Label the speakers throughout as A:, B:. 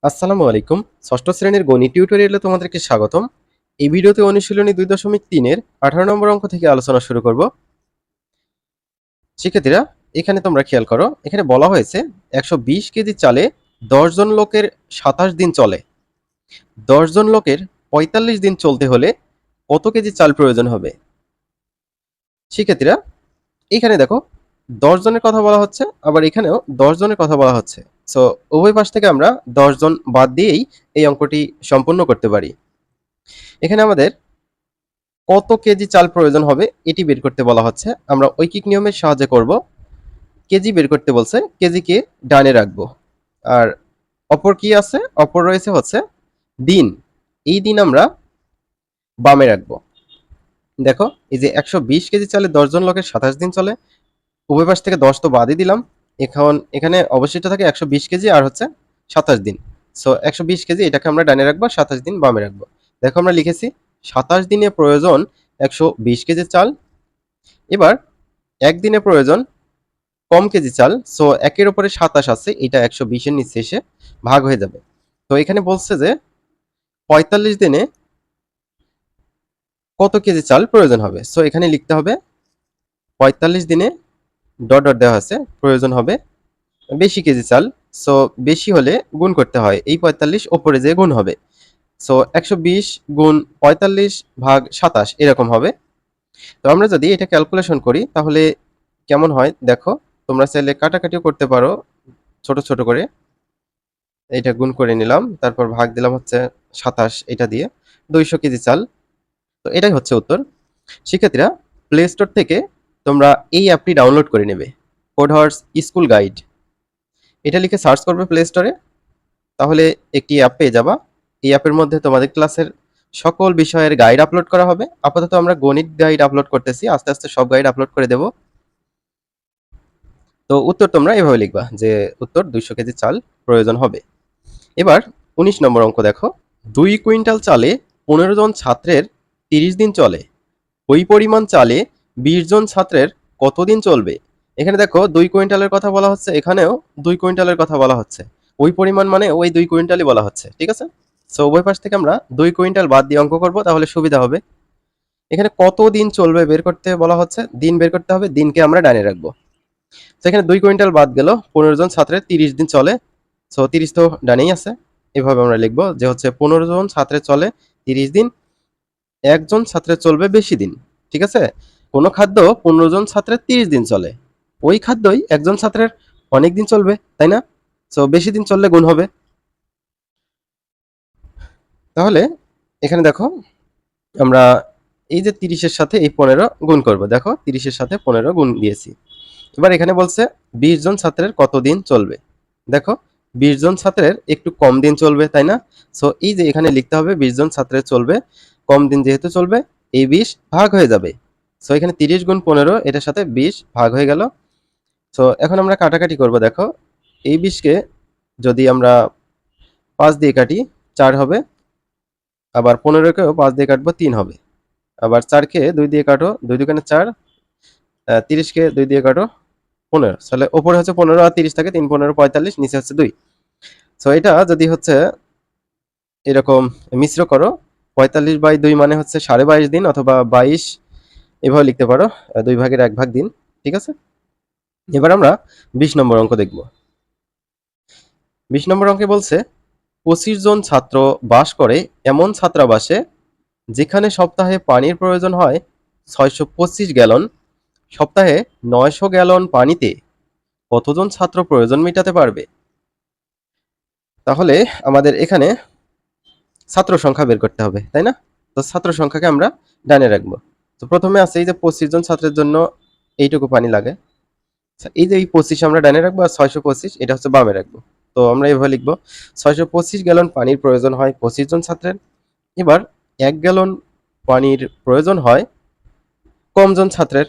A: আসসালামু আলাইকুম। ষষ্ঠ শ্রেণীর গণিত টিউটোরিয়ালে তোমাদেরকে স্বাগতম। এই ভিডিওতে অনুশীলনী 2.3 এর 18 নম্বর অঙ্ক থেকে আলোচনা শুরু করব। শিক্ষার্থীরা, এখানে তোমরা খেয়াল করো, এখানে বলা হয়েছে 120 কেজি চালে 10 জন লোকের 27 দিন চলে। 10 জন লোকের 45 দিন চলতে হলে কত কেজি চাল প্রয়োজন হবে? শিক্ষার্থীরা, এখানে দেখো 10 জনের কথা বলা হচ্ছে, আবার এখানেও 10 জনের কথা বলা হচ্ছে। সো উভয় পাশ থেকে আমরা 10 জন বাদ দিয়েই এই অঙ্কটি সম্পূর্ণ করতে পারি। এখানে আমাদের কত কেজি চাল প্রয়োজন হবে এটি বের করতে বলা হচ্ছে। আমরা ঐকিক নিয়মের সাহায্যে করব। কেজি বের করতে বলছে, কেজিকে ডানে রাখবো। আর অপর কি আছে? অপর রয়েছে হচ্ছে দিন। এই দিন আমরা বামে রাখবো। দেখো, এই যে 120 কেজি চালে 10 জন লোকের 27 দিন চলে, উভয় পাশ থেকে 10 তো বাদই দিলাম। এখন এখানে অবশিষ্ট থাকে 120 কেজি আর হচ্ছে 27 দিন। সো 120 কেজি এটাকে আমরা ডানে রাখবো, 27 দিন বামে রাখবো। দেখো, আমরা লিখেছি 27 দিনে প্রয়োজন 120 কেজি চাল। এবার একদিনে প্রয়োজন কম কেজি চাল। সো একের উপরে 27 আছে, এটা 120 এর নিচে এসে ভাগ হয়ে যাবে। তো এখানে বলছে যে 45 দিনে কত কেজি চাল প্রয়োজন হবে। সো এখানে লিখতে হবে 45 দিনে ডট ডট দেওয়া আছে, প্রয়োজন হবে বেশি কেজি চাল। সো বেশি হলে গুণ করতে হয়, এই 45 ওপরে যে গুণ হবে। সো 120 গুণ 45 ভাগ 27 এরকম হবে। তো আমরা যদি এটা ক্যালকুলেশন করি তাহলে কেমন হয় দেখো। তোমরা চাইলে কাটাকাটিও করতে পারো ছোট ছোট করে। এটা গুণ করে নিলাম, তারপর ভাগ দিলাম হচ্ছে 27 এটা দিয়ে 200 কেজি চাল। তো এটাই হচ্ছে উত্তর। শিক্ষার্থীরা, প্লে স্টোর থেকে তোমরা এই অ্যাপটি ডাউনলোড করে নেবে, কোড হর্স স্কুল গাইড। এটা লিখে সার্চ করবে প্লে স্টোরে, তাহলে একটি অ্যাপ পেয়ে যাবা। এই অ্যাপের মধ্যে তোমাদের ক্লাসের সকল বিষয়ের গাইড আপলোড করা হবে। আপাতত আমরা গণিত গাইড আপলোড করতেছি, আস্তে আস্তে সব গাইড আপলোড করে দেব। তো উত্তর তোমরা এভাবে লিখবা যে উত্তর 200 কেজি চাল প্রয়োজন হবে। এবার 19 নম্বর অঙ্ক দেখো। 2 কুইন্টাল চালে 15 জন ছাত্রের 30 দিন চলে। ওই পরিমাণ চালে 20 জন ছাত্রের কতদিন চলবে? এখানে দেখো 2 কুইন্টালের কথা বলা হচ্ছে, এখানেও 2 কুইন্টালের কথা বলা হচ্ছে। ওই পরিমাণ মানে ওই 2 কুইন্টালই বলা হচ্ছে, ঠিক আছে? সো উভয় পাশ থেকে আমরা 2 কুইন্টাল বাদ দিয়ে অঙ্ক করব, তাহলে সুবিধা হবে। এখানে কত দিন চলবে বের করতে বলা হচ্ছে, দিন বের করতে হবে, দিনকে আমরা ডানে রাখবো। সেখানে 2 কুইন্টাল বাদ গেল, 15 জন ছাত্রের 30 দিন চলে। সো 30 তো ডানেই আছে, এভাবে আমরা লিখবো যে হচ্ছে 15 জন ছাত্রের চলে 30 দিন, একজন ছাত্রের চলবে বেশি দিন। ঠিক আছে? কোনো খাদ্য 15 জন ছাত্রের 30 দিন চলে, ওই খাদ্যই একজন ছাত্রের অনেক দিন চলবে, তাই না? সো বেশি দিন চললে গুণ হবে। তাহলে এখানে দেখো, আমরা এই যে 30-এর সাথে এই 15 গুণ করব। দেখো, 30-এর সাথে 15 গুণ দিয়েছি। এবার এখানে বলছে 20 জন ছাত্রের কত দিন চলবে। দেখো, 20 জন ছাত্রের একটু কম দিন চলবে, তাই না? সো এই যে এখানে লিখতে হবে 20 জন ছাত্রের চলবে কম দিন, যেহেতু চলবে এই 20 ভাগ হয়ে যাবে। সো এখানে 30 গুণ 15 এটার সাথে 20 ভাগ হয়ে গেল। সো এখন আমরা কাটাকাটি করব। দেখো, এই 20-কে যদি আমরা 5 দিয়ে কাটি 4 হবে, আবার 15-কেও 5 দিয়ে কাটবো 3 হবে, আবার 4-কে 2 দিয়ে কাটো, 2 দুগুণে 4, 30-কে 2 দিয়ে কাটো 15। তাহলে উপরে হচ্ছে 15 আর 30 থাকে, 3 15 45, নিচে হচ্ছে 2। সো এটা যদি হচ্ছে এরকম মিশ্র করো, 45/2 মানে হচ্ছে 22.5 দিন, অথবা 22 এভাবে লিখতে পারো, 2 ভাগের 1 ভাগ দিন। ঠিক আছে? এবার আমরা 20 নম্বর অঙ্ক দেখব। 20 নম্বর অঙ্কে বলছে 25 জন ছাত্র বাস করে এমন ছাত্রাবাসে যেখানে সপ্তাহে পানির প্রয়োজন হয় 625 গ্যালন, সপ্তাহে 900 গ্যালন পানিতে কতজন ছাত্র প্রয়োজন মেটাতে পারবে? তাহলে আমাদের এখানে ছাত্র সংখ্যা বের করতে হবে, তাই না? তো ছাত্র সংখ্যাকে আমরা ডানে রাখবো। তো প্রথমে আছে এই যে 25 জন ছাত্রের জন্য এইটুকু পানি লাগে। এই যে এই 25 আমরা ডানে রাখবো, আর 625 এটা হচ্ছে বামে রাখবো। তো আমরা এভাবে লিখবো 625 গ্যালন পানির প্রয়োজন হয় 25 জন ছাত্রের। এবার 1 গ্যালন পানির প্রয়োজন হয় কমজন ছাত্রের।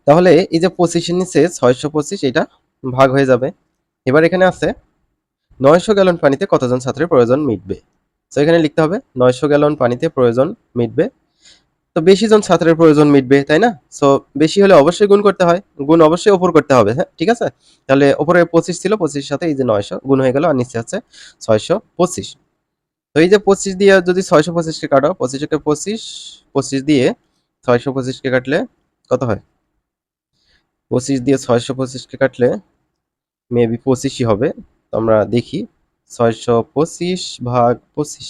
A: তাহলে এই যে 25-এর নিচে 625 এটা ভাগ হয়ে যাবে। এবার এখানে আছে 900 গ্যালন পানিতে কতজন ছাত্রের প্রয়োজন মিটবে। তো এখানে লিখতে হবে 900 গ্যালন পানিতে প্রয়োজন মিটবে তো বেশি জন ছাত্রের প্রয়োজন মিটবে, তাই না? সো বেশি হলে অবশ্যই গুণ করতে হয়, গুণ অবশ্যই ওপর করতে হবে, হ্যাঁ ঠিক আছে। তাহলে ওপরে 25 ছিল, 25 সাথে এই যে 900 গুণ হয়ে গেল, আর নিচে হচ্ছে 625। তো এই যে 25 দিয়ে যদি 625কে কাটো, 25কে 25, 25 দিয়ে 625কে কাটলে কত হয়? 25 দিয়ে 625কে কাটলে মেবি 25ই হবে। তো আমরা দেখি, 625 ভাগ 25,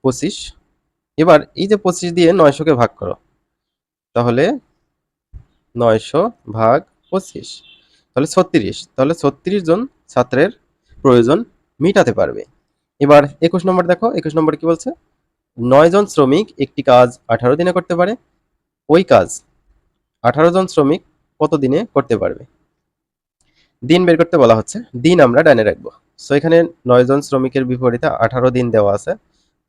A: 25। এবার এই যে 25 দিয়ে 900কে ভাগ করো, তাহলে 900 ভাগ 25, তাহলে 36। তাহলে 36 জন ছাত্রের প্রয়োজন মিটাতে পারবে। এবার 21 নম্বর দেখো, 21 নম্বর কি বলছে? 9 জন শ্রমিক একটি কাজ 18 দিনে করতে পারে, ওই কাজ 18 জন শ্রমিক কত দিনে করতে পারবে? দিন বের করতে বলা হচ্ছে, দিন আমরা ডানে রাখবো। সো এখানে 9 জন শ্রমিকের বিপরীতে 18 দিন দেওয়া আছে।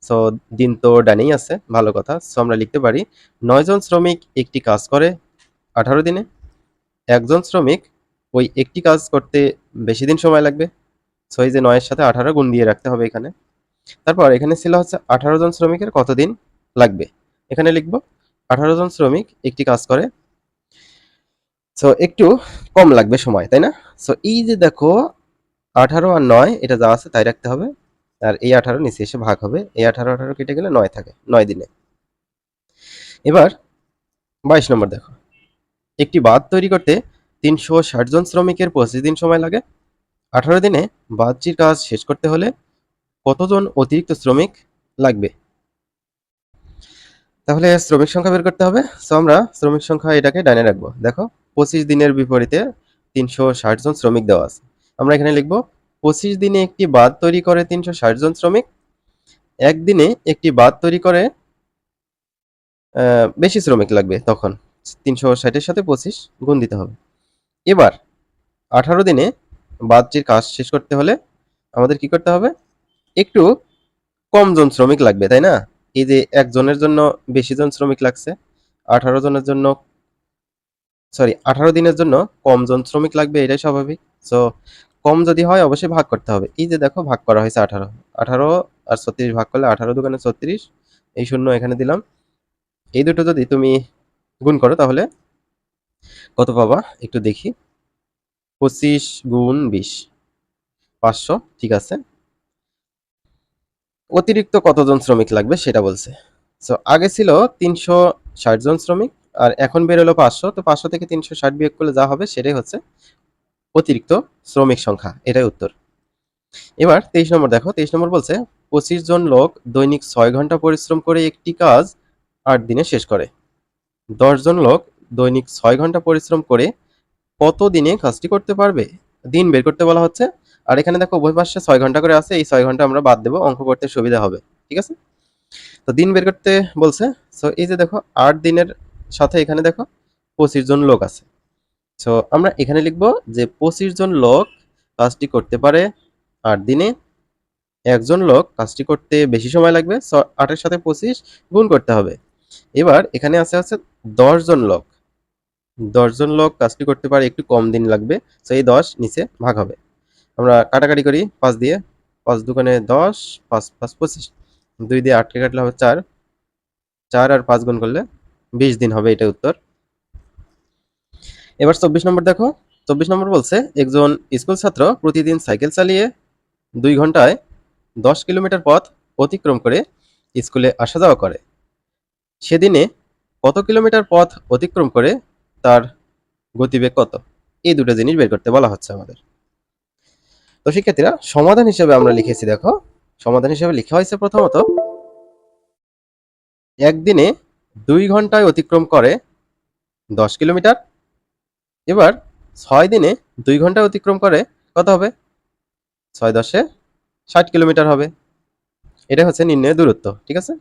A: সো দিন তো ডানেই আছে, ভালো কথা। সো আমরা লিখতে পারি 9 জন শ্রমিক একটি কাজ করে 18 দিনে, একজন শ্রমিক ওই একটি কাজ করতে বেশি দিন সময় লাগবে। সো এই যে 9 এর সাথে 18 গুণ দিয়ে রাখতে হবে এখানে। তারপর এখানে ছিল হচ্ছে 18 জন শ্রমিকের কত দিন লাগবে, এখানে লিখবো 18 জন শ্রমিক একটি কাজ করে, সো একটু কম লাগবে সময়, তাই না? সো এই যে দেখো 18 আর 9 এটা যা আছে তাই রাখতে হবে, আর এই 18 নিচে এসে ভাগ হবে, এই 18 18 কেটে গেলে 9 থাকে, 9 দিনে। এবার 22 নম্বর দেখো, একটি বাঁধ তৈরি করতে 360 জন শ্রমিকের 25 দিন সময় লাগে, 18 দিনে বাঁধটির কাজ শেষ করতে হলে কতজন অতিরিক্ত শ্রমিক লাগবে? তাহলে শ্রমিক সংখ্যা বের করতে হবে। সো আমরা শ্রমিক সংখ্যা এটাকে ডানে রাখবো। দেখো 25 দিনের বিপরীতে 360 জন শ্রমিক দেওয়া আছে। আমরা এখানে লিখবো 25 দিনে একটি বাঁধ তৈরি করে 360 জন শ্রমিক, একদিনে একটি বাঁধ তৈরি করে বেশি শ্রমিক লাগবে, তখন 360-এর সাথে 25 গুণ দিতে হবে। এবার 18 দিনে বাঁধটির কাজ শেষ করতে হলে আমাদের কি করতে হবে? একটু কম জন শ্রমিক লাগবে, তাই না? এই যে একজনের জন্য বেশি জন শ্রমিক লাগছে, 18 জনের জন্য, সরি 18 দিনের জন্য কম জন শ্রমিক লাগবে, এটাই স্বাভাবিক। সো কম যদি হয় অবশ্যই ভাগ করতে হবে। এই যে দেখো ভাগ করা হয়েছে 18, 18 আর 36 ভাগ করলে 18 দুগুণে 36, এই শূন্য এখানে দিলাম। এই দুটো যদি তুমি গুণ করো তাহলে কত পাবা একটু দেখি, 25 গুণ 20, 500, ঠিক আছে। অতিরিক্ত কতজন শ্রমিক লাগবে সেটা বলছে। সো আগে ছিল 360 জন শ্রমিক, আর এখন বেরোলো 500। তো 500 থেকে 360 বিয়োগ করলে যা হবে সেটাই হচ্ছে অতিরিক্ত শ্রমিক সংখ্যা, এটাই উত্তর। এবার 23 নম্বর দেখো, 23 নম্বর বলছে 25 জন লোক দৈনিক 6 ঘন্টা পরিশ্রম করে একটি কাজ 8 দিনে শেষ করে, 10 জন লোক দৈনিক 6 ঘন্টা পরিশ্রম করে কত দিনে কাজটি করতে পারবে? দিন বের করতে বলা হচ্ছে। আর এখানে দেখো উভয় পাশে 6 ঘন্টা করে আছে, এই 6 ঘন্টা আমরা বাদ দেবো, অঙ্ক করতে সুবিধা হবে, ঠিক আছে। তো দিন বের করতে বলছে। সো এই যে দেখো 8 দিনের সাথে এখানে দেখো 25 জন লোক আছে। সো আমরা এখানে লিখবো যে 25 জন লোক কাজটি করতে পারে 8 দিনে, একজন লোক কাজটি করতে বেশি সময় লাগবে, 8 এর সাথে 25 গুণ করতে হবে। এবার এখানে আছে 10 জন লোক, 10 জন লোক কাজটি করতে পারে একটু কম দিন লাগবে, সো এই 10 নিচে ভাগ হবে। আমরা কাটাকাটি করি 5 দিয়ে, 5 দুগুণে 10, 5 5 25, 2 দিয়ে 8 কে কাটলে হবে 4, 4 আর 5 গুণ করলে 20 দিন হবে, এটা উত্তর। এবার 24 নম্বর দেখো, 24 নম্বর বলছে একজন স্কুল ছাত্র প্রতিদিন সাইকেল চালিয়ে 2 ঘন্টায় 10 কিলোমিটার পথ অতিক্রম করে স্কুলে আসা যাওয়া করে, সেদিনে কত কিলোমিটার পথ অতিক্রম করে, তার গতিবেগ কত? এই দুটো জিনিস বের করতে বলা হচ্ছে আমাদের। তো শিক্ষার্থীরা সমাধান হিসেবে আমরা লিখেছি, দেখো সমাধান হিসেবে লেখা হয়েছে প্রথমত একদিনে 2 ঘন্টায় অতিক্রম করে 10 কিলোমিটার, এবার 6 দিনে 2 ঘন্টায় অতিক্রম করে কত হবে? 6 10-এ 60 কিলোমিটার হবে। এটা হচ্ছে নির্ণয়ের দূরত্ব, ঠিক আছে।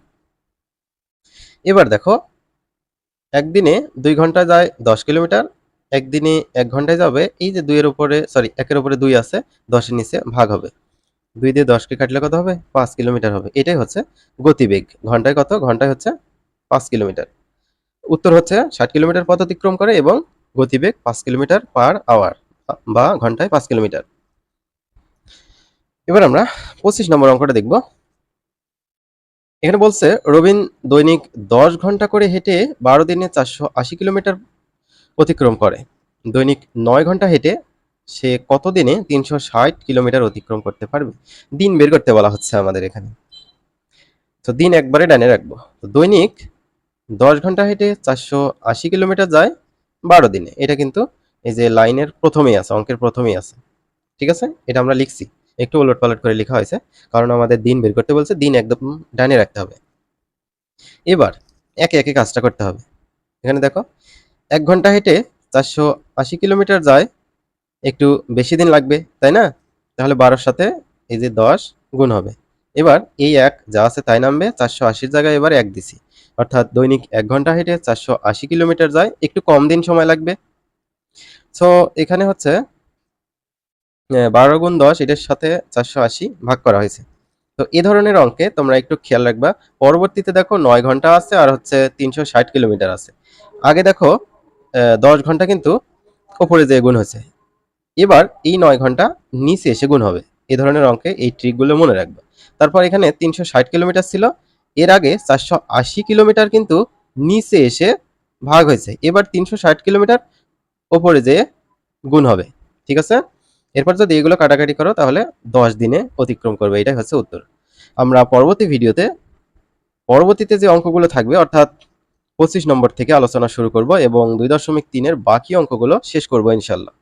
A: এবার দেখো একদিনে 2 ঘন্টায় যায় 10 কিলোমিটার, একদিনে 1 ঘন্টায় যাবে, এই যে 2 এর উপরে, সরি 1 এর উপরে 2 আছে, 10 এর নিচে ভাগ হবে, 2 দিয়ে 10 কে কাটলে কত হবে? 5 কিলোমিটার হবে। এটাই হচ্ছে গতিবেগ, ঘন্টায় কত? ঘন্টায় হচ্ছে 5 কিলোমিটার। উত্তর হচ্ছে 60 কিলোমিটার পথ অতিক্রম করে এবং গতিবেগ 5 কিলোমিটার পার আওয়ার, বা ঘন্টায় 5 কিলোমিটার। এবার আমরা 25 নম্বর অঙ্কটা দেখব। এখানে বলছে রবিন দৈনিক 10 ঘন্টা করে হেঁটে 12 দিনে 480 কিলোমিটার অতিক্রম করে। দৈনিক 9 ঘন্টা হেঁটে সে কত দিনে 360 কিলোমিটার অতিক্রম করতে পারবে? দিন বের করতে বলা হচ্ছে আমাদের এখানে। তো দিন একবারে ডানে রাখবো। তো দৈনিক 10 ঘন্টা হেঁটে 480 কিলোমিটার যায় 12 দিনে। এটা কিন্তু এই যে লাইনের প্রথমেই আছে, অঙ্কের প্রথমেই আছে। ঠিক আছে, এটা আমরা লিখছি, একটু উলট পালট করে লেখা হয়েছে, কারণ আমাদের দিন বের করতে বলছে, দিন একদম ডানে রাখতে হবে। এবার একে একে কাজটা করতে হবে। এখানে দেখো 1 ঘন্টা হেঁটে 480 কিলোমিটার যায়, একটু বেশি দিন লাগবে, তাই না? তাহলে 12-র সাথে এই যে 10 গুণ হবে। এবার এই 1 যা আছে তাই নামবে, 480-র জায়গায় এবার 1 দিছি। অর্থাৎ দৈনিক 1 ঘন্টা হেঁটে 480 কিলোমিটার যায়, একটু কম দিন সময় লাগবে। সো এখানে হচ্ছে 12 গুণ 10, এটার সাথে 480 ভাগ করা হয়েছে। তো এ ধরনের অঙ্কে তোমরা একটু খেয়াল রাখবা। পরবর্তীতে দেখো 9 ঘন্টা আছে আর হচ্ছে 360 কিলোমিটার আছে। আগে দেখো 10 ঘন্টা কিন্তু উপরে যেয়ে গুণ হয়েছে, এবার এই 9 ঘন্টা নিচে এসে গুণ হবে। এ ধরনের অঙ্কে এই ট্রিকগুলো মনে রাখবে। তারপর এখানে 360 কিলোমিটার ছিল, এর আগে 480 কিলোমিটার কিন্তু নিচে এসে ভাগ হয়েছে, এবার 360 কিলোমিটার ওপরে যেয়ে গুণ হবে। ঠিক আছে, এরপর যদি এগুলো কাটাকাটি করো তাহলে 10 দিনে অতিক্রম করবে। এটাই হচ্ছে উত্তর। আমরা পরবর্তীতে যে অঙ্কগুলো থাকবে, অর্থাৎ 25 নম্বর থেকে আলোচনা শুরু করব এবং 2.3-এর বাকি অঙ্কগুলো শেষ করব ইনশাল্লাহ।